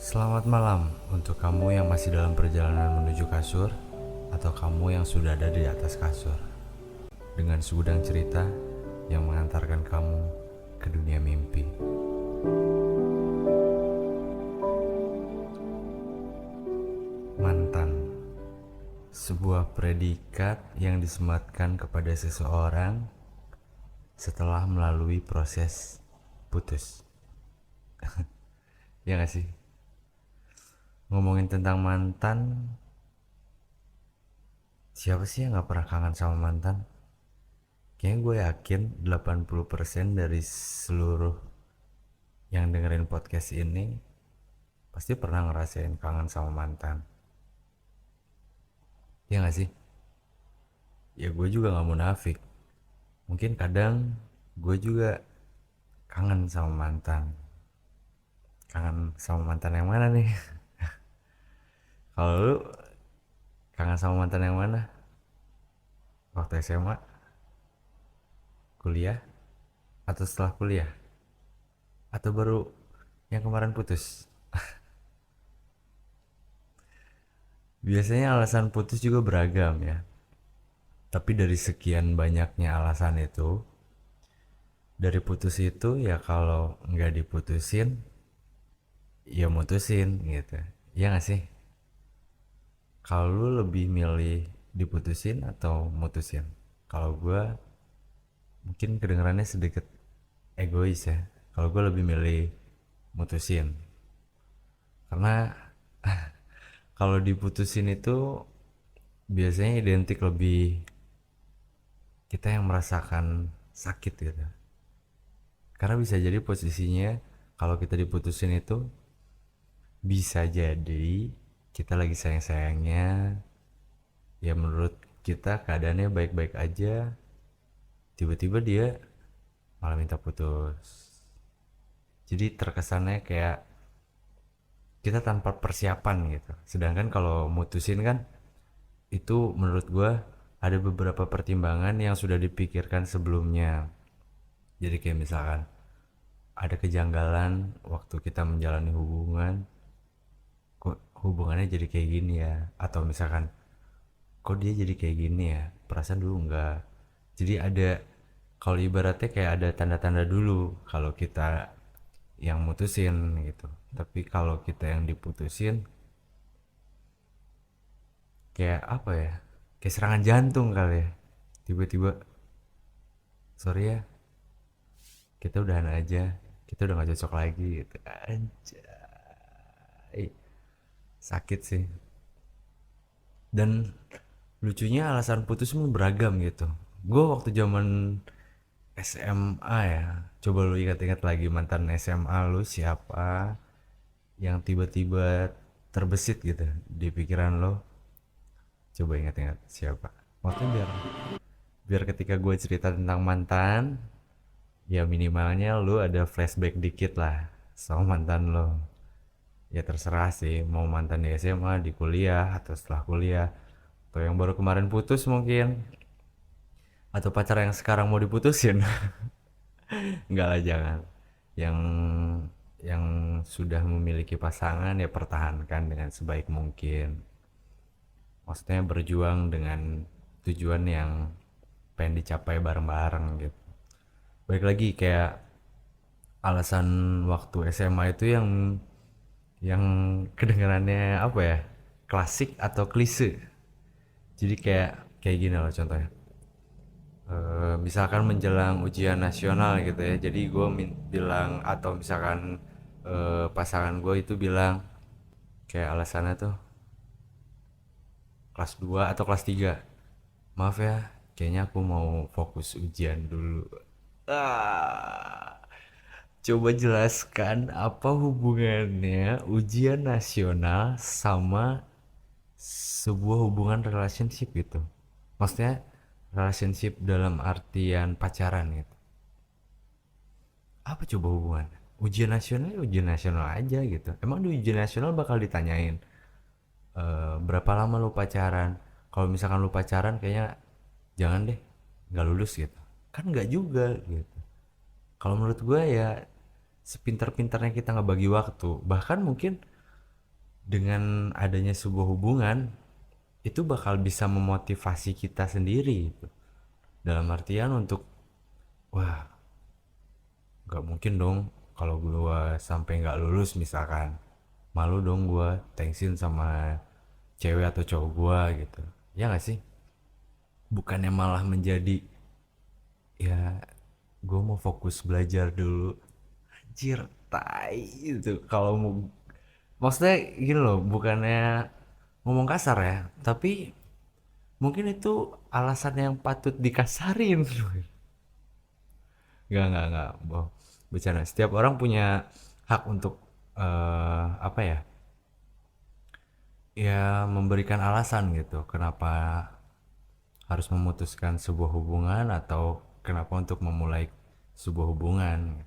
Selamat malam untuk kamu yang masih dalam perjalanan menuju kasur atau kamu yang sudah ada di atas kasur. Dengan segudang cerita yang mengantarkan kamu ke dunia mimpi. Mantan, sebuah predikat yang disematkan kepada seseorang setelah melalui proses putus. Ya gak sih? Ngomongin tentang mantan, siapa sih yang gak pernah kangen sama mantan? Kayaknya gue yakin 80% dari seluruh yang dengerin podcast ini pasti pernah ngerasain kangen sama mantan. Ya gak sih? Ya gue juga gak munafik. Mungkin kadang gue juga kangen sama mantan. Kangen sama mantan yang mana nih? Kalau lu kangen sama mantan yang mana? Waktu SMA? Kuliah? Atau setelah kuliah? Atau baru yang kemarin putus? Biasanya alasan putus juga beragam ya. Tapi dari sekian banyaknya alasan itu, dari putus itu ya kalau nggak diputusin, ya mutusin gitu. Iya nggak sih? Kalau lu lebih milih diputusin atau mutusin? Kalau gue mungkin kedengarannya sedikit egois ya. Kalau gue lebih milih mutusin. Karena kalau diputusin itu biasanya identik lebih kita yang merasakan sakit gitu. Karena bisa jadi posisinya kalau kita diputusin itu bisa jadi kita lagi sayang-sayangnya, ya menurut kita keadaannya baik-baik aja, tiba-tiba dia malah minta putus. Jadi terkesannya kayak kita tanpa persiapan gitu. Sedangkan kalau mutusin kan itu menurut gue ada beberapa pertimbangan yang sudah dipikirkan sebelumnya. Jadi kayak misalkan ada kejanggalan waktu kita menjalani hubungan, kok hubungannya jadi kayak gini ya, atau misalkan kok dia jadi kayak gini ya, perasaan dulu enggak. Jadi ada, kalau ibaratnya kayak ada tanda-tanda dulu kalau kita yang mutusin gitu. Tapi kalau kita yang diputusin, kayak apa ya, kayak serangan jantung kali ya, tiba-tiba sorry ya, kita udahan aja, kita udah gak cocok lagi gitu. Anjay, sakit sih. Dan lucunya alasan putus pun beragam gitu. Gue waktu zaman SMA ya, coba lu ingat-ingat lagi mantan SMA lu siapa yang tiba-tiba terbesit gitu di pikiran lo. Coba ingat-ingat siapa. Maksudnya biar ketika gue cerita tentang mantan, ya minimalnya lu ada flashback dikit lah sama mantan lo. Ya terserah sih, mau mantan di SMA, di kuliah, atau setelah kuliah, atau yang baru kemarin putus mungkin, atau pacar yang sekarang mau diputusin. Enggak lah, jangan. Yang yang sudah memiliki pasangan ya pertahankan dengan sebaik mungkin. Maksudnya berjuang dengan tujuan yang pengen dicapai bareng-bareng gitu. Baik lagi kayak alasan waktu SMA itu yang kedengarannya apa ya, klasik atau klise. Jadi kayak gini loh contohnya. Misalkan menjelang ujian nasional gitu ya, jadi gue bilang, atau misalkan pasangan gue itu bilang kayak alasannya tuh kelas 2 atau kelas 3, maaf ya kayaknya aku mau fokus ujian dulu. ah, Coba jelaskan apa hubungannya ujian nasional sama sebuah hubungan relationship gitu. Maksudnya relationship dalam artian pacaran gitu. Apa coba hubungan? Ujian nasional ya ujian nasional aja gitu. Emang di ujian nasional bakal ditanyain berapa lama lu pacaran? Kalau misalkan lu pacaran kayaknya jangan deh, nggak lulus gitu. Kan nggak juga gitu. Kalau menurut gue ya sepintar-pintarnya kita nggak bagi waktu. Bahkan mungkin dengan adanya sebuah hubungan itu bakal bisa memotivasi kita sendiri gitu. Dalam artian untuk, wah, nggak mungkin dong kalau gue sampai nggak lulus misalkan, malu dong gue thanksin sama cewek atau cowok gue gitu, ya nggak sih? Bukannya malah menjadi, ya gue mau fokus belajar dulu. Anjir, tai itu kalau mau, maksudnya gini loh, bukannya ngomong kasar ya, tapi mungkin itu alasan yang patut dikasarin. Nggak, boh, bercanda. Setiap orang punya hak untuk apa ya, ya memberikan alasan gitu kenapa harus memutuskan sebuah hubungan atau kenapa untuk memulai sebuah hubungan.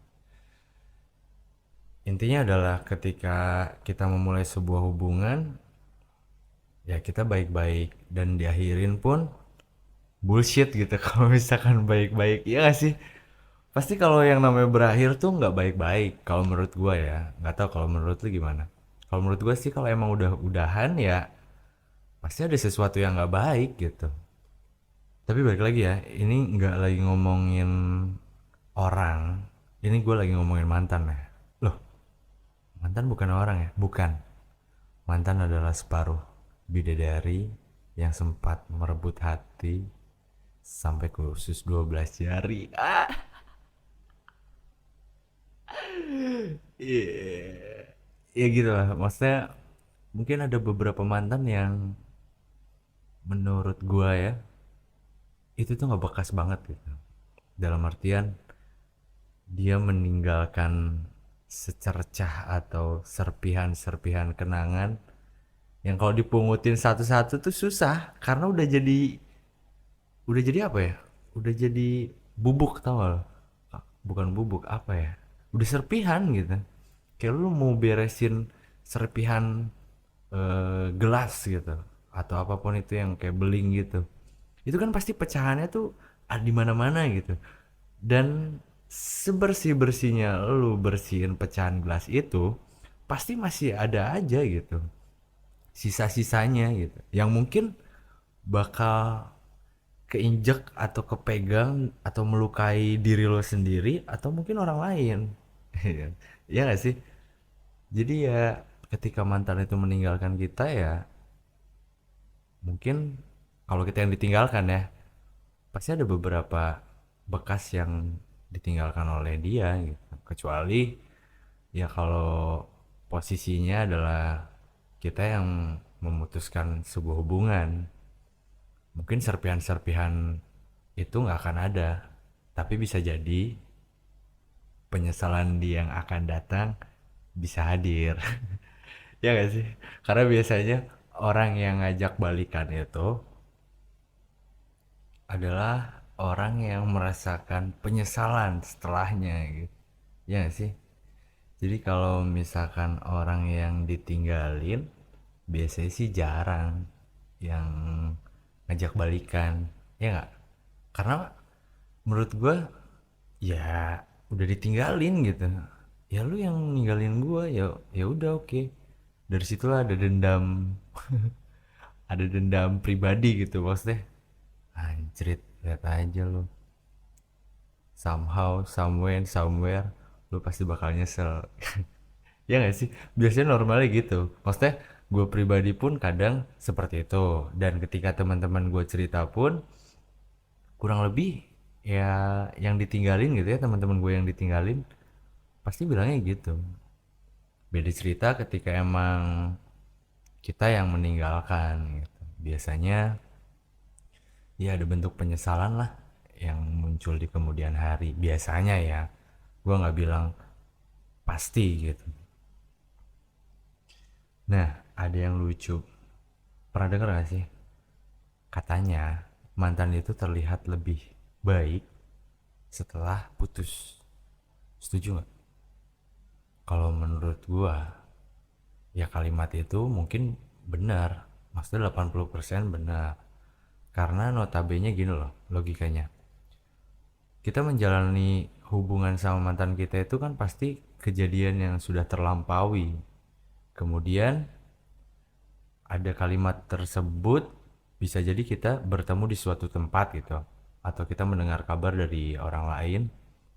Intinya adalah ketika kita memulai sebuah hubungan, ya kita baik-baik, dan diakhirin pun bullshit gitu. Kalau misalkan baik-baik, ya gak sih? Pasti kalau yang namanya berakhir tuh nggak baik-baik kalau menurut gua ya. Nggak tahu kalau menurut lu gimana. Kalau menurut gua sih kalau emang udah udahan ya pasti ada sesuatu yang nggak baik gitu. Tapi balik lagi ya, ini nggak lagi ngomongin orang, ini gue lagi ngomongin mantan ya. Loh, mantan bukan orang ya? Bukan. Mantan adalah separuh bidadari yang sempat merebut hati sampai ke usus 12 jari. Ah, yeah. Ya gitu lah. Maksudnya mungkin ada beberapa mantan yang menurut gua ya itu tuh nggak bekas banget gitu. Dalam artian dia meninggalkan secercah atau serpihan-serpihan kenangan yang kalau dipungutin satu-satu tuh susah karena udah jadi apa ya, udah jadi bubuk, tau gak lo? Bukan bubuk, apa ya, udah serpihan gitu. Kayak lu mau beresin serpihan gelas gitu atau apapun itu yang kayak beling gitu, itu kan pasti pecahannya tuh ada di mana-mana gitu. Dan sebersih bersihnya lu bersihin pecahan gelas itu pasti masih ada aja gitu sisa-sisanya gitu yang mungkin bakal keinjek atau kepegang atau melukai diri lo sendiri atau mungkin orang lain. Ya gak sih? Jadi ya ketika mantan itu meninggalkan kita ya mungkin kalau kita yang ditinggalkan ya pasti ada beberapa bekas yang ditinggalkan oleh dia gitu. Kecuali ya kalau posisinya adalah kita yang memutuskan sebuah hubungan, mungkin serpihan-serpihan itu nggak akan ada, tapi bisa jadi penyesalan di yang akan datang bisa hadir. Ya gak sih? Karena biasanya orang yang ngajak balikan itu adalah orang yang merasakan penyesalan setelahnya gitu. Ya gak sih? Jadi kalau misalkan orang yang ditinggalin biasanya sih jarang yang ngajak balikan, ya nggak? Karena menurut gue ya udah ditinggalin gitu, ya lu yang ninggalin gue, ya ya udah, oke. Dari situlah ada dendam, ada dendam pribadi gitu maksudnya. Anjrit, lihat aja lu, somehow somewhere somewhere lu pasti bakal nyesel. Ya nggak sih? Biasanya normalnya gitu. Maksudnya gue pribadi pun kadang seperti itu. Dan ketika teman-teman gue cerita pun kurang lebih ya yang ditinggalin gitu ya, teman-teman gue yang ditinggalin pasti bilangnya gitu. Beda cerita ketika emang kita yang meninggalkan gitu. Biasanya ya ada bentuk penyesalan lah yang muncul di kemudian hari. Biasanya ya. Gue nggak bilang pasti gitu. Nah, ada yang lucu. Pernah denger gak sih? Katanya mantan itu terlihat lebih baik setelah putus. Setuju gak? Kalau menurut gua ya kalimat itu mungkin benar. Maksudnya 80% benar. Karena notabene gini loh logikanya. Kita menjalani hubungan sama mantan kita itu kan pasti kejadian yang sudah terlampaui. Kemudian ada kalimat tersebut bisa jadi kita bertemu di suatu tempat gitu, atau kita mendengar kabar dari orang lain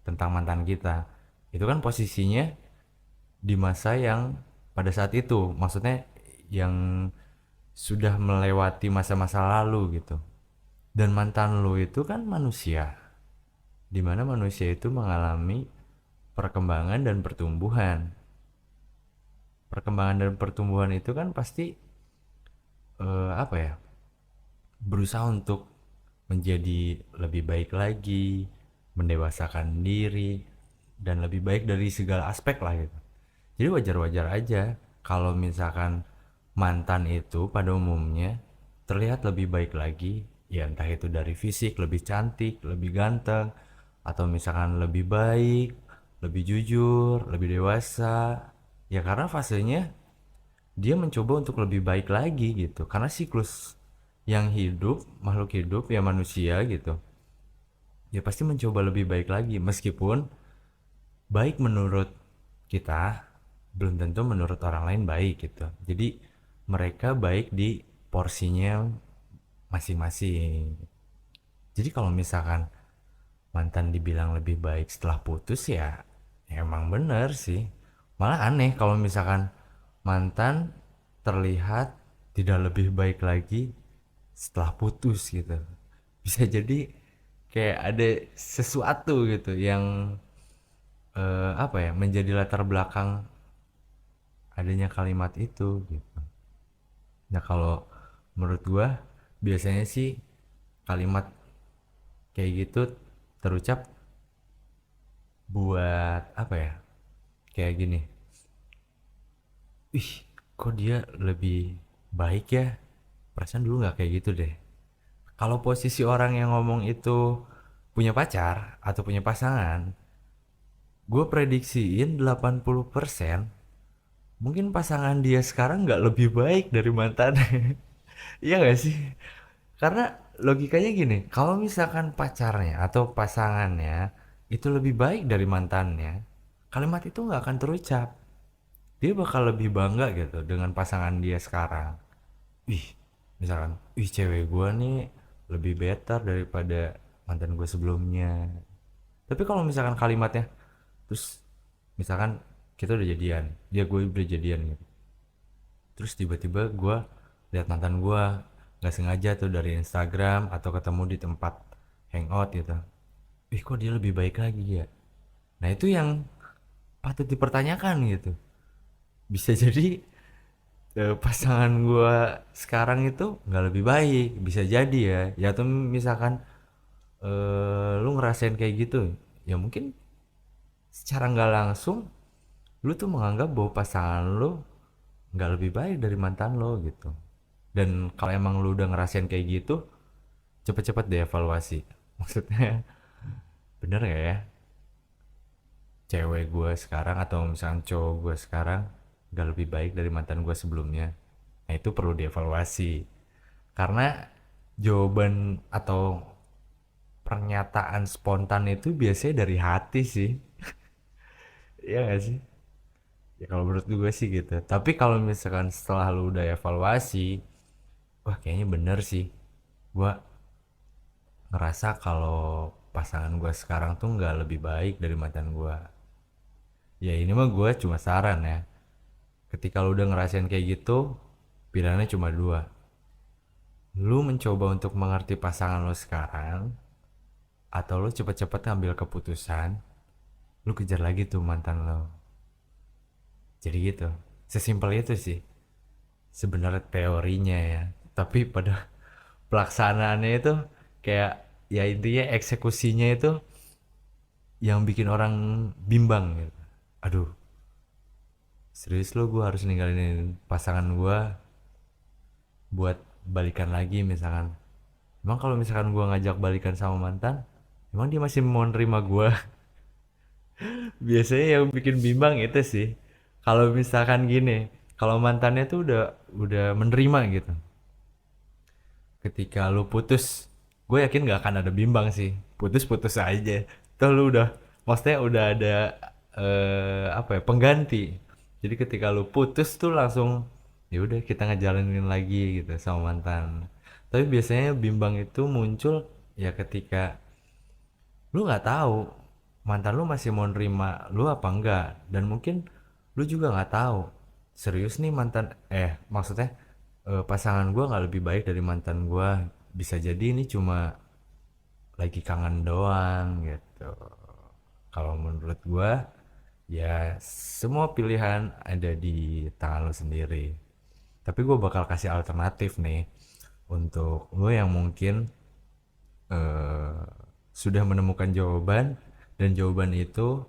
tentang mantan kita. Itu kan posisinya di masa yang pada saat itu, maksudnya yang sudah melewati masa-masa lalu gitu. Dan mantan lu itu kan manusia, dimana manusia itu mengalami perkembangan dan pertumbuhan. Perkembangan dan pertumbuhan itu kan pasti apa ya, berusaha untuk menjadi lebih baik lagi, mendewasakan diri, dan lebih baik dari segala aspek lah gitu. Jadi wajar-wajar aja kalau misalkan mantan itu pada umumnya terlihat lebih baik lagi, ya entah itu dari fisik lebih cantik, lebih ganteng, atau misalkan lebih baik, lebih jujur, lebih dewasa. Ya karena fasenya dia mencoba untuk lebih baik lagi gitu. Karena siklus yang hidup, makhluk hidup ya manusia gitu. Ya pasti mencoba lebih baik lagi, meskipun baik menurut kita belum tentu menurut orang lain baik gitu. Jadi mereka baik di porsinya masing-masing. Jadi kalau misalkan mantan dibilang lebih baik setelah putus, ya emang bener sih. Malah aneh kalau misalkan mantan terlihat tidak lebih baik lagi setelah putus gitu. Bisa jadi kayak ada sesuatu gitu yang apa ya, menjadi latar belakang adanya kalimat itu gitu. Nah kalau menurut gua biasanya sih kalimat kayak gitu terucap buat apa ya, kayak gini, ih kok dia lebih baik ya, perasaan dulu nggak kayak gitu deh. Kalau posisi orang yang ngomong itu punya pacar atau punya pasangan, gue prediksiin 80% mungkin pasangan dia sekarang nggak lebih baik dari mantan. Iya gak sih? Karena logikanya gini, kalau misalkan pacarnya atau pasangannya itu lebih baik dari mantannya, kalimat itu nggak akan terucap. Dia bakal lebih bangga gitu dengan pasangan dia sekarang. Wih, misalkan, wih cewek gue nih lebih better daripada mantan gue sebelumnya. Tapi kalau misalkan kalimatnya, terus misalkan kita udah jadian, dia gue udah jadian gitu. Terus tiba-tiba gue lihat mantan gue nggak sengaja tuh dari Instagram atau ketemu di tempat hangout gitu. Ih kok dia lebih baik lagi ya. Nah itu yang patut dipertanyakan gitu. Bisa jadi pasangan gue sekarang itu nggak lebih baik, bisa jadi ya. Ya tuh misalkan lu ngerasain kayak gitu, ya mungkin secara nggak langsung lu tuh menganggap bahwa pasangan lu nggak lebih baik dari mantan lo gitu. Dan kalau emang lu udah ngerasain kayak gitu, cepet-cepet dievaluasi. Maksudnya bener gak ya, cewek gue sekarang atau misalnya cowok gue sekarang gak lebih baik dari mantan gue sebelumnya? Nah itu perlu dievaluasi. Karena jawaban atau pernyataan spontan itu biasanya dari hati sih. Iya gak sih? Ya kalau menurut gue sih gitu. Tapi kalau misalkan setelah lu udah evaluasi, wah kayaknya bener sih, gue ngerasa kalau pasangan gue sekarang tuh nggak lebih baik dari mantan gue. Ya ini mah gue cuma saran ya. Ketika lu udah ngerasain kayak gitu, pilihannya cuma dua. Lu mencoba untuk mengerti pasangan lu sekarang, atau lu cepet-cepet ngambil keputusan, lu kejar lagi tuh mantan lo. Jadi gitu. Sesimpel itu sih sebenarnya teorinya ya. Tapi pada pelaksanaannya itu kayak, ya intinya eksekusinya itu yang bikin orang bimbang gitu. Aduh, serius lo gue harus ninggalin pasangan gue buat balikan lagi misalkan. Emang kalau misalkan gue ngajak balikan sama mantan, emang dia masih mau nerima gue? Biasanya yang bikin bimbang itu sih. Kalau misalkan gini, kalau mantannya tuh udah menerima gitu. Ketika lu putus, gue yakin gak akan ada bimbang sih. Putus-putus aja. Tuh lu udah, maksudnya udah ada apa ya, pengganti. Jadi ketika lu putus tuh langsung ya udah kita ngejalanin lagi gitu sama mantan. Tapi biasanya bimbang itu muncul ya ketika lu nggak tahu mantan lu masih mau nerima lu apa enggak, dan mungkin lu juga nggak tahu serius nih mantan, maksudnya pasangan gua nggak lebih baik dari mantan gua, bisa jadi ini cuma lagi kangen doang gitu. Kalau menurut gua ya semua pilihan ada di tangan lu sendiri, tapi gua bakal kasih alternatif nih untuk lu yang mungkin eh, sudah menemukan jawaban, dan jawaban itu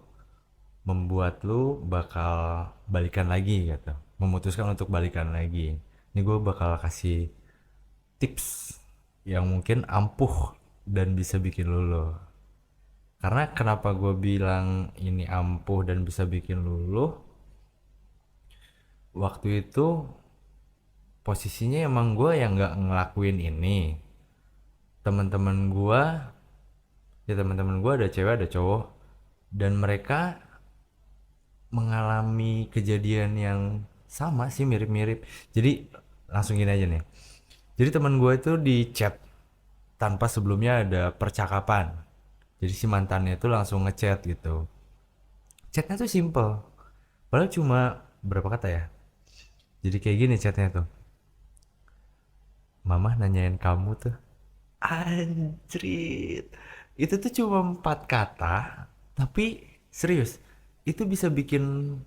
membuat lu bakal balikan lagi gitu, memutuskan untuk balikan lagi. Ini gue bakal kasih tips yang mungkin ampuh dan bisa bikin luluh. Karena kenapa gue bilang ini ampuh dan bisa bikin luluh, waktu itu posisinya emang gue yang nggak ngelakuin ini. Teman-teman gue, ya teman-teman gue ada cewek ada cowok, dan mereka mengalami kejadian yang sama sih, mirip-mirip. Jadi langsung gini aja nih. Jadi teman gue itu di chat tanpa sebelumnya ada percakapan. Jadi si mantannya itu langsung ngechat gitu. Chatnya tuh simple. Padahal cuma berapa kata ya. Jadi kayak gini chatnya tuh. Mama nanyain kamu tuh. Anjrit. Itu tuh cuma 4 kata. Tapi serius. Itu bisa bikin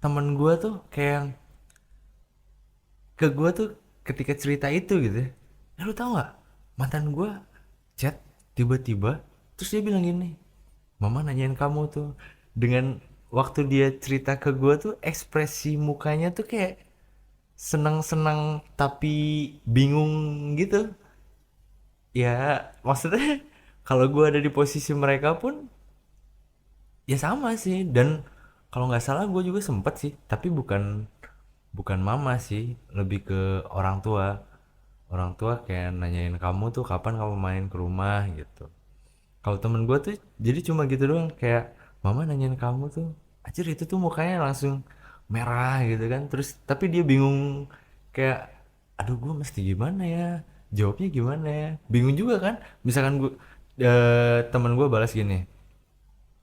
temen gue tuh kayak ke gue tuh ketika cerita itu gitu ya. Lu tau gak? Mantan gue chat tiba-tiba terus dia bilang gini, mama nanyain kamu tuh. Dengan waktu dia cerita ke gue tuh ekspresi mukanya tuh kayak senang-senang tapi bingung gitu. Ya maksudnya kalau gue ada di posisi mereka pun ya sama sih. Dan kalau nggak salah gue juga sempet sih, tapi bukan bukan mama sih, lebih ke orang tua. Orang tua kayak nanyain kamu tuh kapan kamu main ke rumah gitu. Kalau temen gue tuh jadi cuma gitu doang, kayak mama nanyain kamu tuh. Anjir itu tuh mukanya langsung merah gitu kan. Terus tapi dia bingung, kayak aduh gue mesti gimana ya, jawabnya gimana ya, bingung juga kan. Misalkan gue temen gue balas gini,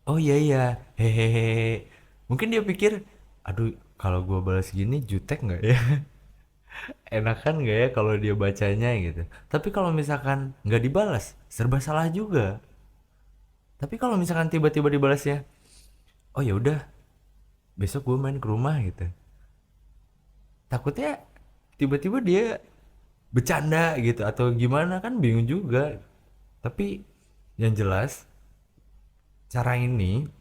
oh iya iya, hehehe, mungkin dia pikir aduh kalau gue balas gini jutek nggak ya, enakan nggak ya kalau dia bacanya gitu. Tapi kalau misalkan nggak dibalas serba salah juga. Tapi kalau misalkan tiba-tiba dibalasnya, oh ya udah besok gue main ke rumah gitu, takutnya tiba-tiba dia bercanda gitu atau gimana kan, bingung juga. Tapi yang jelas cara ini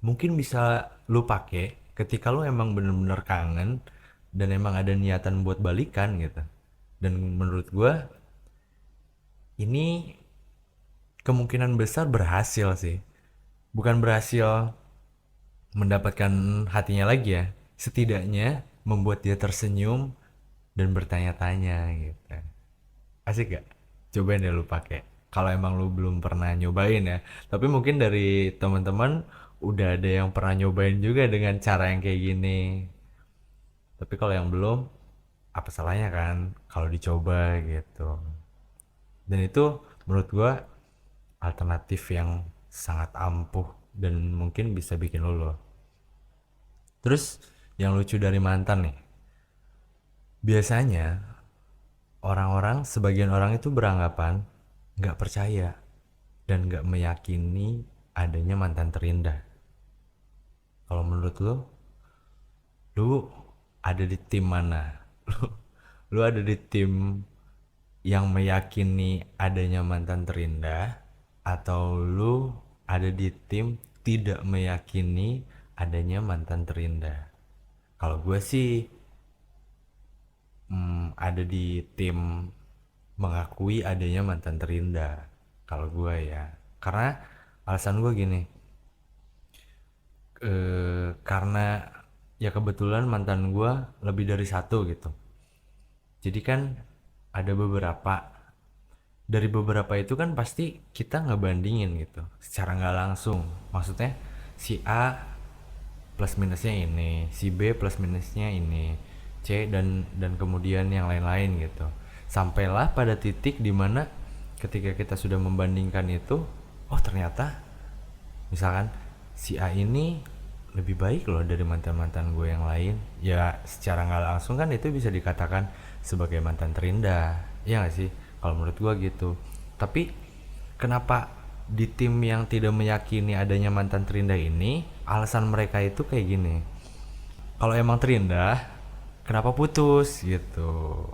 mungkin bisa lu pakai ketika lu emang bener-bener kangen dan emang ada niatan buat balikan gitu. Dan menurut gue ini kemungkinan besar berhasil sih. Bukan berhasil mendapatkan hatinya lagi ya, setidaknya membuat dia tersenyum dan bertanya-tanya gitu. Asik gak? Cobain deh lu pakai kalau emang lu belum pernah nyobain ya. Tapi mungkin dari teman-teman udah ada yang pernah nyobain juga dengan cara yang kayak gini. Tapi kalau yang belum, apa salahnya kan kalau dicoba gitu. Dan itu menurut gua alternatif yang sangat ampuh dan mungkin bisa bikin lo. Terus yang lucu dari mantan nih, biasanya orang-orang, sebagian orang itu beranggapan nggak percaya dan nggak meyakini adanya mantan terindah. Kalau menurut lu ada di tim mana? Lu ada di tim yang meyakini adanya mantan terindah, atau lu ada di tim tidak meyakini adanya mantan terindah? Kalau gue sih ada di tim mengakui adanya mantan terindah. Kalau gue ya, karena alasan gue gini, karena ya kebetulan mantan gue lebih dari satu gitu. Jadi kan ada beberapa, dari beberapa itu kan pasti kita ngebandingin gitu secara nggak langsung. Maksudnya si A plus minusnya ini, si B plus minusnya ini. C dan kemudian yang lain-lain gitu. Sampailah pada titik dimana ketika kita sudah membandingkan itu, oh ternyata misalkan si A ini lebih baik loh dari mantan-mantan gue yang lain. Ya secara nggak langsung kan itu bisa dikatakan sebagai mantan terindah, ya nggak sih? Kalau menurut gue gitu. Tapi kenapa di tim yang tidak meyakini adanya mantan terindah ini, alasan mereka itu kayak gini, kalau emang terindah kenapa putus gitu.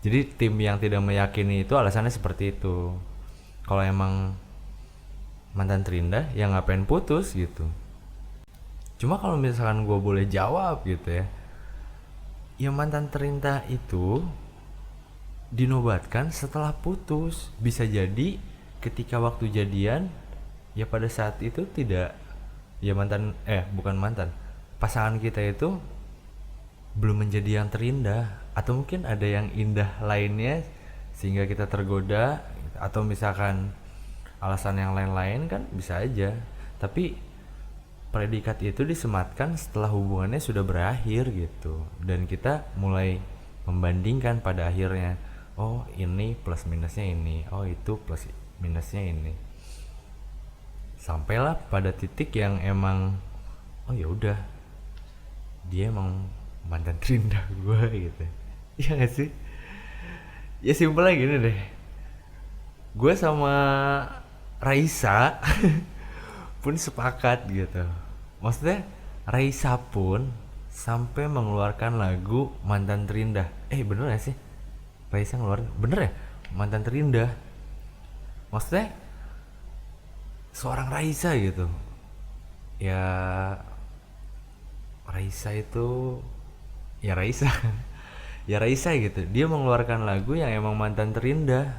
Jadi tim yang tidak meyakini itu alasannya seperti itu. Kalau emang mantan terindah ya ngapain putus gitu. Cuma kalau misalkan gue boleh jawab gitu ya, ya mantan terindah itu dinobatkan setelah putus. Bisa jadi ketika waktu jadian ya pada saat itu tidak, ya mantan bukan mantan, pasangan kita itu belum menjadi yang terindah, atau mungkin ada yang indah lainnya sehingga kita tergoda, atau misalkan alasan yang lain-lain kan bisa aja. Tapi predikat itu disematkan setelah hubungannya sudah berakhir gitu, dan kita mulai membandingkan pada akhirnya, oh ini plus minusnya ini, oh itu plus minusnya ini, sampailah pada titik yang emang oh ya udah dia emang mantan terindah gue gitu. Iya gak sih? Ya simpelnya gini deh, gue sama Raisa pun sepakat gitu. Maksudnya Raisa pun sampai mengeluarkan lagu Mantan Terindah. Bener gak sih? Raisa ngeluarin, bener ya? Mantan Terindah. Maksudnya seorang Raisa gitu. Ya Raisa itu ya Raisa ya Raisa gitu, dia mengeluarkan lagu yang emang mantan terindah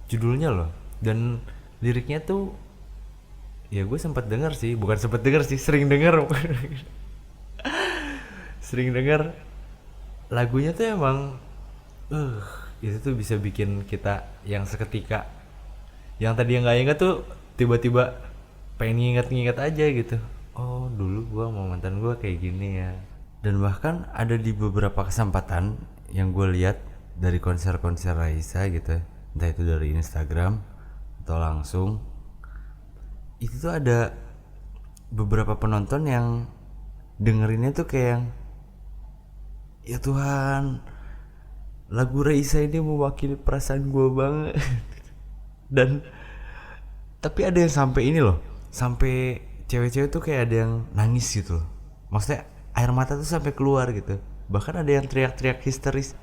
judulnya loh, dan liriknya tuh ya gue sempat denger sih, bukan sempat denger sih, sering denger sering denger lagunya tuh emang itu tuh bisa bikin kita yang seketika yang tadi yang nggak inget tuh tiba-tiba pengen nginget-nginget aja gitu. Oh dulu gue sama mantan gue kayak gini ya. Dan bahkan ada di beberapa kesempatan yang gue lihat dari konser-konser Raisa gitu, entah itu dari Instagram atau langsung, itu tuh ada beberapa penonton yang dengerinnya tuh kayak yang, ya Tuhan, lagu Raisa ini mewakili perasaan gue banget. Dan tapi ada yang sampai ini loh, sampai cewek-cewek tuh kayak ada yang nangis gitu loh. Maksudnya air mata tuh sampai keluar gitu. Bahkan ada yang teriak-teriak histeris.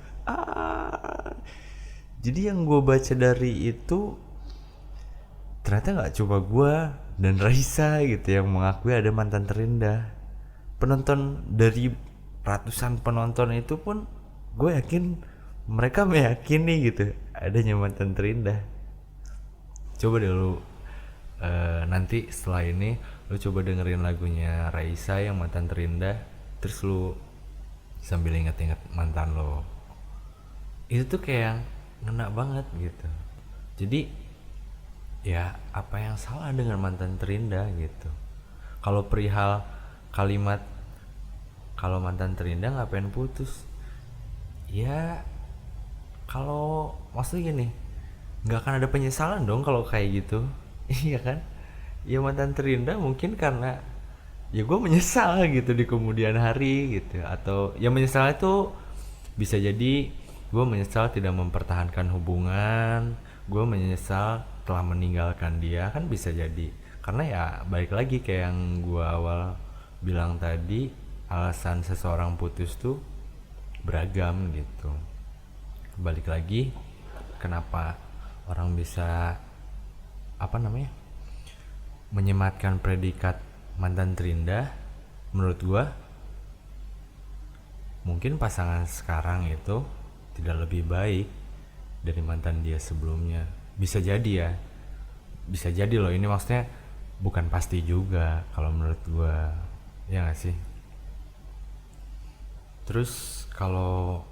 Jadi yang gue baca dari itu, ternyata gak cuma gue dan Raisa gitu yang mengakui ada mantan terindah. Penonton dari ratusan penonton itu pun gue yakin mereka meyakini gitu adanya mantan terindah. Coba deh lu nanti setelah ini lu coba dengerin lagunya Raisa yang Mantan Terindah, terus lu sambil inget-inget mantan lo. Itu tuh kayak ngena banget gitu. Jadi ya apa yang salah dengan mantan terindah gitu. Kalau perihal kalimat kalau mantan terindah ngapain putus, ya kalau maksudnya gini, nggak akan ada penyesalan dong kalau kayak gitu. Iya kan? Ya mantan terindah mungkin karena ya gue menyesal gitu di kemudian hari gitu, atau ya menyesal itu bisa jadi gue menyesal tidak mempertahankan hubungan, gue menyesal telah meninggalkan dia, kan bisa jadi. Karena ya balik lagi kayak yang gue awal bilang tadi, alasan seseorang putus tuh beragam gitu. Balik lagi kenapa orang bisa menyematkan predikat mantan terindah. Menurut gua mungkin pasangan sekarang itu tidak lebih baik dari mantan dia sebelumnya. Bisa jadi ya, bisa jadi loh, ini maksudnya bukan pasti juga kalau menurut gua, ya gak sih? Terus kalau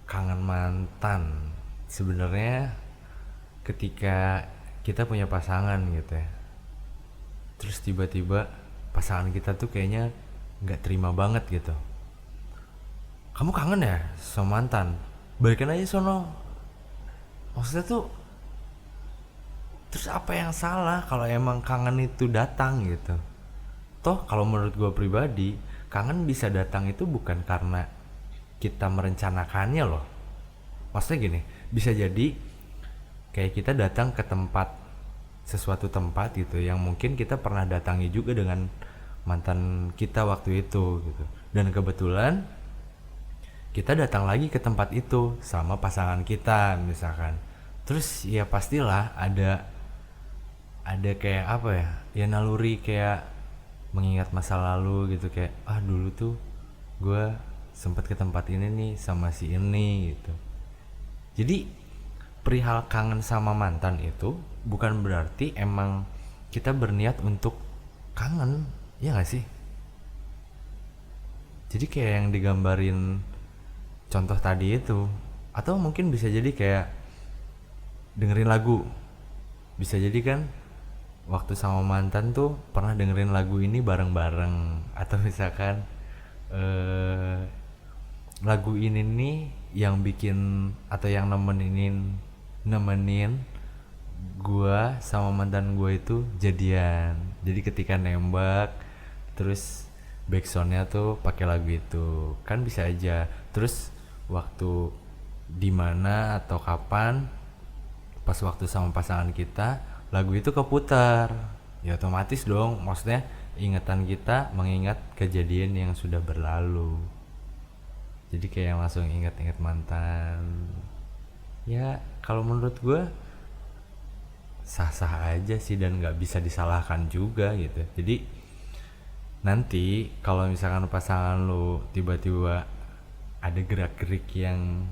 kangen mantan, sebenarnya ketika kita punya pasangan gitu ya, terus tiba-tiba pasangan kita tuh kayaknya nggak terima banget gitu, kamu kangen ya sama mantan, balikan aja sono. Maksudnya tuh, terus apa yang salah kalau emang kangen itu datang gitu? Toh kalau menurut gue pribadi, kangen bisa datang itu bukan karena kita merencanakannya loh. Maksudnya gini, bisa jadi kayak kita datang ke tempat, sesuatu tempat gitu yang mungkin kita pernah datangi juga dengan mantan kita waktu itu gitu. Dan kebetulan kita datang lagi ke tempat itu sama pasangan kita misalkan. Terus ya pastilah ada kayak apa ya? Ya naluri kayak mengingat masa lalu gitu, kayak dulu tuh gue sempet ke tempat ini nih sama si ini gitu. Jadi perihal kangen sama mantan itu bukan berarti emang kita berniat untuk kangen, ya gak sih? Jadi kayak yang digambarin contoh tadi itu, atau mungkin bisa jadi kayak dengerin lagu. Bisa jadi kan waktu sama mantan tuh pernah dengerin lagu ini bareng-bareng, atau misalkan eh, lagu ini nih yang bikin atau yang nemenin gua sama mantan gua itu jadian. Jadi ketika nembak terus backsoundnya tuh pakai lagu itu kan bisa aja. Terus waktu dimana atau kapan pas waktu sama pasangan kita lagu itu keputar, ya otomatis dong, maksudnya ingatan kita mengingat kejadian yang sudah berlalu. Jadi kayak langsung ingat-ingat mantan. Ya kalau menurut gue sah-sah aja sih dan nggak bisa disalahkan juga gitu. Jadi nanti kalau misalkan pasangan lu tiba-tiba ada gerak-gerik yang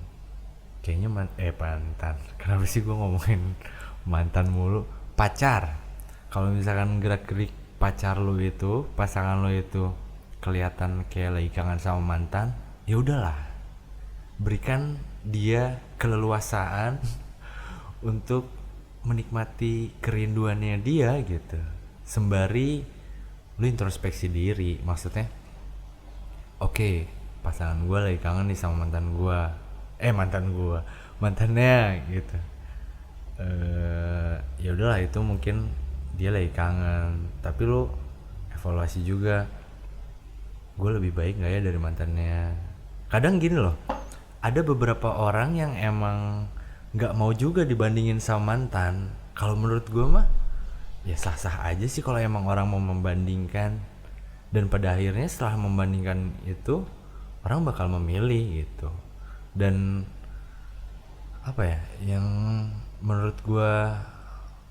kayaknya mantan, kenapa sih gue ngomongin mantan mulu, pacar. Kalau misalkan gerak-gerik pacar lu itu, pasangan lu itu kelihatan kayak lagi kangen sama mantan, ya udahlah, berikan dia keleluasaan untuk menikmati kerinduannya dia gitu, sembari lu introspeksi diri. Maksudnya oke, pasangan gue lagi kangen nih sama mantannya gitu. Ya udahlah, itu mungkin dia lagi kangen, tapi lu evaluasi juga, gue lebih baik nggak ya dari mantannya. Kadang gini loh, ada beberapa orang yang emang nggak mau juga dibandingin sama mantan. Kalau menurut gue mah ya sah-sah aja sih kalau emang orang mau membandingkan, dan pada akhirnya setelah membandingkan itu orang bakal memilih gitu. Dan apa ya yang menurut gue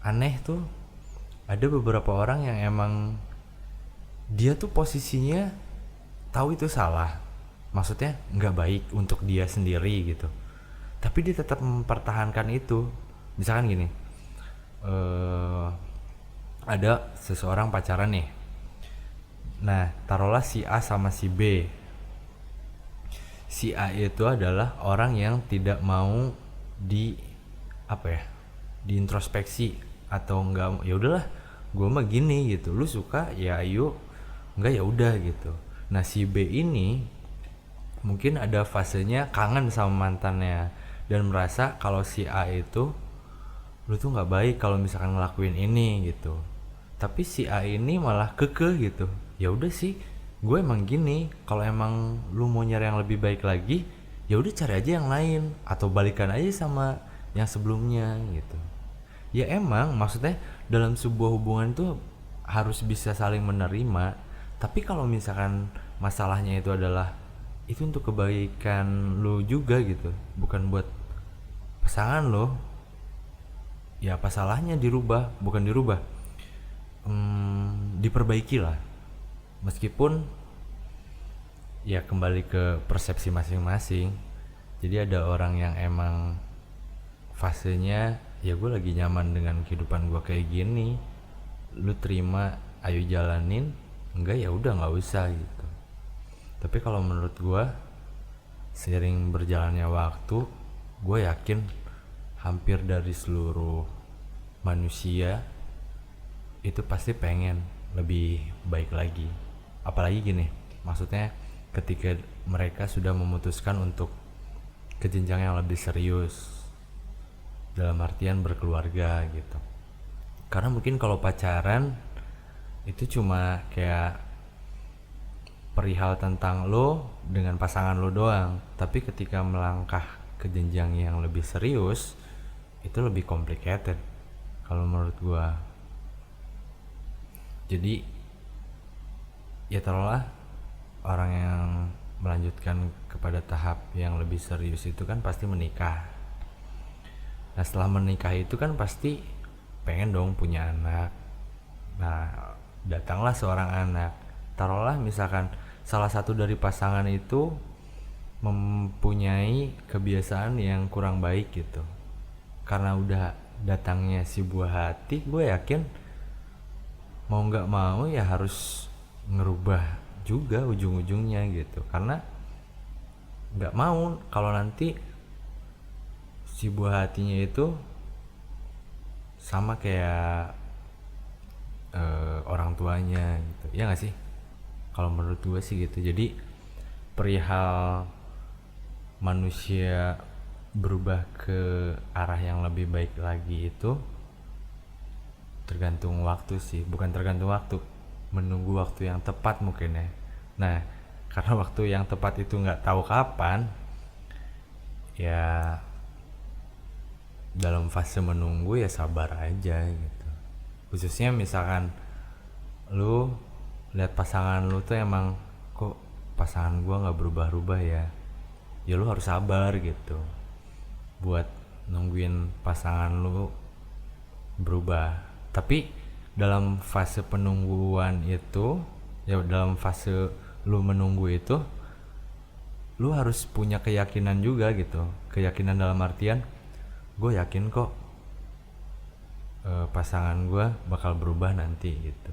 aneh tuh, ada beberapa orang yang emang dia tuh posisinya tahu itu salah, maksudnya nggak baik untuk dia sendiri gitu, tapi dia tetap mempertahankan itu. Misalkan gini, ada seseorang pacaran nih, nah taruhlah si A sama si B. Si A itu adalah orang yang tidak mau di apa ya, diintrospeksi, atau enggak, ya udahlah gue mah gini gitu, lu suka ya ayo, enggak ya udah gitu. Nah si B ini mungkin ada fasenya kangen sama mantannya dan merasa kalau si A itu, lu tuh nggak baik kalau misalkan ngelakuin ini gitu. Tapi si A ini malah kekeh gitu, ya udah sih gue emang gini, kalau emang lu mau nyari yang lebih baik lagi ya udah cari aja yang lain, atau balikan aja sama yang sebelumnya gitu. Ya emang maksudnya dalam sebuah hubungan tuh harus bisa saling menerima, tapi kalau misalkan masalahnya itu adalah itu untuk kebaikan lo juga gitu, bukan buat pasangan lo, ya apa salahnya dirubah, bukan dirubah, diperbaiki lah. Meskipun ya kembali ke persepsi masing-masing. Jadi ada orang yang emang fasenya ya gue lagi nyaman dengan kehidupan gue kayak gini, lu terima ayo jalanin, enggak ya udah nggak usah gitu. Tapi kalau menurut gue seiring berjalannya waktu, gue yakin hampir dari seluruh manusia itu pasti pengen lebih baik lagi. Apalagi gini, maksudnya ketika mereka sudah memutuskan untuk ke jenjang yang lebih serius, dalam artian berkeluarga gitu. Karena mungkin kalau pacaran itu cuma kayak perihal tentang lo dengan pasangan lo doang, tapi ketika melangkah ke jenjang yang lebih serius itu lebih complicated kalau menurut gua. Jadi ya taruhlah orang yang melanjutkan kepada tahap yang lebih serius itu kan pasti menikah. Nah setelah menikah itu kan pasti pengen dong punya anak. Nah datanglah seorang anak, taruhlah misalkan salah satu dari pasangan itu mempunyai kebiasaan yang kurang baik gitu. Karena udah datangnya si buah hati, gue yakin mau nggak mau ya harus ngerubah juga ujung-ujungnya gitu. Karena nggak mau kalau nanti si buah hatinya itu sama kayak orang tuanya gitu, ya nggak sih? Kalau menurut gue sih gitu. Jadi perihal manusia berubah ke arah yang lebih baik lagi itu tergantung waktu sih, bukan tergantung waktu, menunggu waktu yang tepat mungkin ya. Nah karena waktu yang tepat itu nggak tahu kapan, ya dalam fase menunggu ya sabar aja gitu. Khususnya misalkan lu lihat pasangan lu tuh emang kok pasangan gua nggak berubah-ubah ya, ya lu harus sabar gitu buat nungguin pasangan lu berubah. Tapi dalam fase penungguan itu, ya dalam fase lu menunggu itu, lu harus punya keyakinan juga gitu. Keyakinan dalam artian gue yakin kok pasangan gue bakal berubah nanti gitu.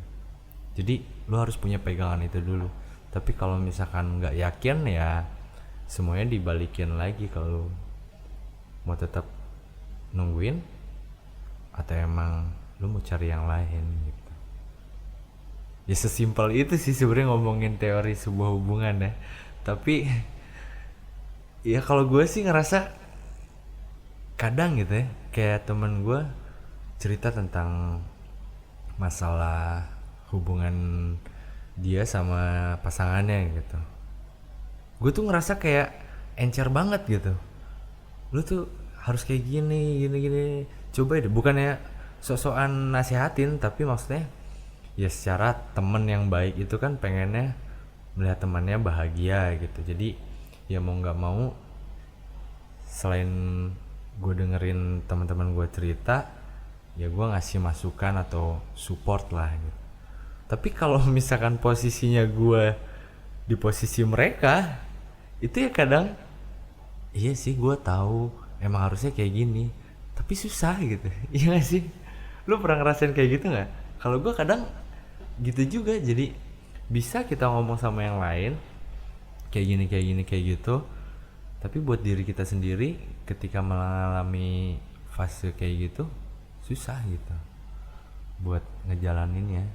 Jadi lu harus punya pegangan itu dulu. Tapi kalau misalkan nggak yakin ya semuanya dibalikin lagi. Kalau mau tetap nungguin atau emang lu mau cari yang lain gitu. Ya sesimpel itu sih sebenarnya ngomongin teori sebuah hubungan ya. Tapi ya kalau gue sih ngerasa kadang gitu ya, kayak temen gue cerita tentang masalah hubungan dia sama pasangannya gitu. Gue tuh ngerasa kayak encer banget gitu. Lu tuh harus kayak gini gini. Coba deh, bukannya sok-sokan nasihatin, tapi maksudnya ya secara temen yang baik itu kan pengennya melihat temannya bahagia gitu. Jadi ya mau nggak mau, selain gue dengerin teman-teman gue cerita, ya gue ngasih masukan atau support lah gitu. Tapi kalau misalkan posisinya gue di posisi mereka, itu ya kadang iya sih gue tahu emang harusnya kayak gini, tapi susah gitu. Iya gak sih? Lu pernah ngerasain kayak gitu gak? Kalau gue kadang gitu juga. Jadi bisa kita ngomong sama yang lain kayak gini kayak gitu, tapi buat diri kita sendiri ketika mengalami fase kayak gitu susah gitu buat ngejalaninnya.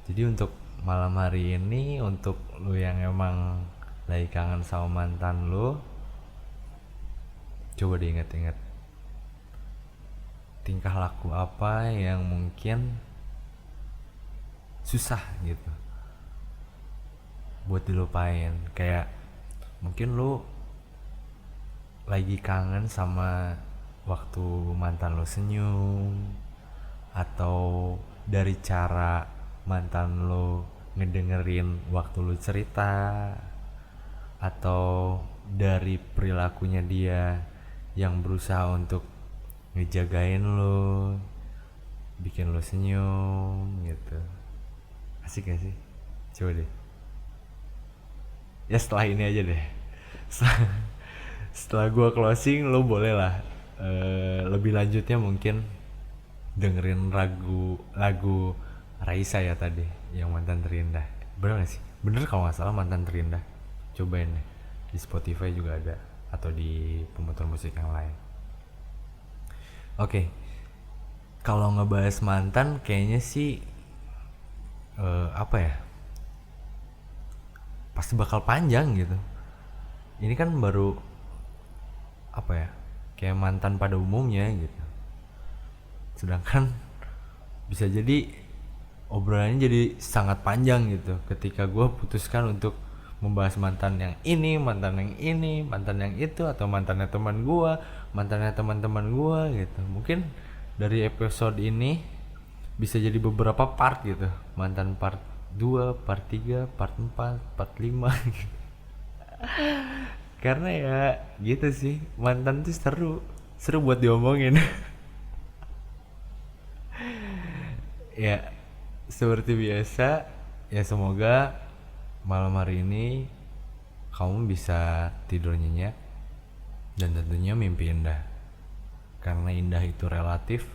Jadi untuk malam hari ini, untuk lu yang emang lagi kangen sama mantan lu, coba diingat-ingat tingkah laku apa yang mungkin susah gitu buat dilupain. Kayak mungkin lu lagi kangen sama waktu mantan lo senyum, atau dari cara mantan lo ngedengerin waktu lo cerita, atau dari perilakunya dia yang berusaha untuk ngejagain lo, bikin lo senyum gitu. Asik gak sih? Coba deh. Ya setelah ini aja deh. Setelah gue closing, lo boleh lah lebih lanjutnya mungkin dengerin lagu Raisa ya tadi, yang Mantan Terindah. Bener gak sih? Bener kalau gak salah Mantan Terindah. Cobain deh, di Spotify juga ada, atau di pemutar musik yang lain. Oke, kalau ngebahas mantan kayaknya sih apa ya, pasti bakal panjang gitu. Ini kan baru apa ya, kayak mantan pada umumnya gitu. Sedangkan bisa jadi obrolannya jadi sangat panjang gitu ketika gue putuskan untuk membahas mantan yang ini, mantan yang ini, mantan yang itu, atau mantannya teman gue, mantannya teman-teman gue gitu. Mungkin dari episode ini bisa jadi beberapa part gitu, mantan part 2, part 3, part 4, part 5 karena ya gitu sih, mantan tuh seru, seru buat diomongin. Ya seperti biasa, ya semoga malam hari ini kamu bisa tidur nyenyak dan tentunya mimpi indah. Karena indah itu relatif.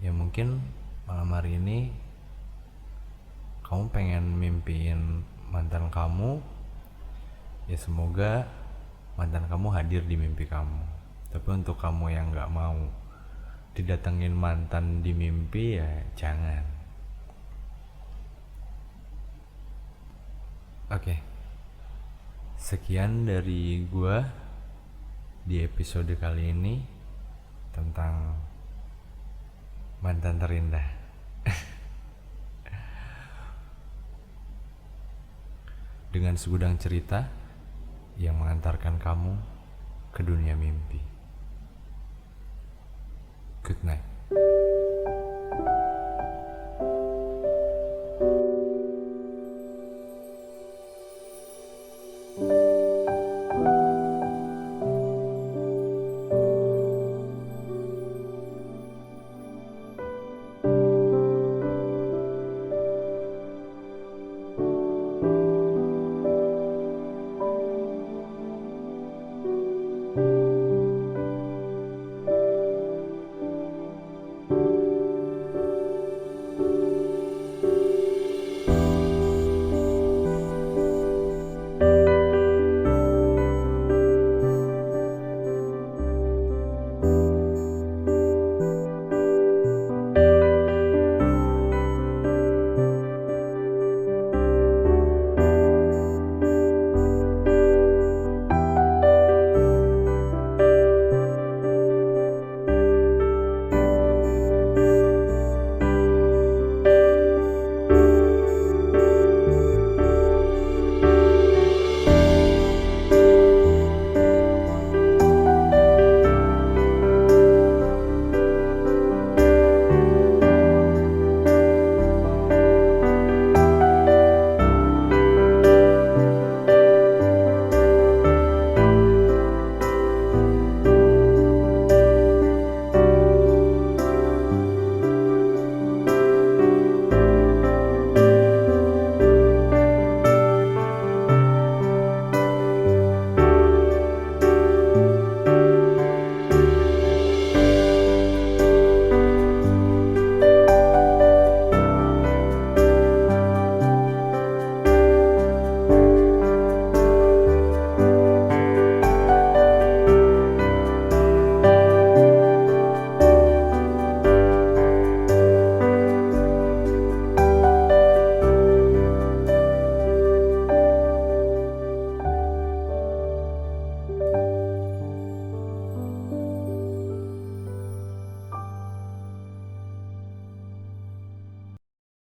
Ya mungkin malam hari ini kamu pengen mimpiin mantan kamu. Ya semoga mantan kamu hadir di mimpi kamu. Tapi untuk kamu yang gak mau didatengin mantan di mimpi, ya jangan. Oke, sekian dari gua di episode kali ini tentang mantan terindah. Dengan segudang cerita yang mengantarkan kamu ke dunia mimpi. Good night.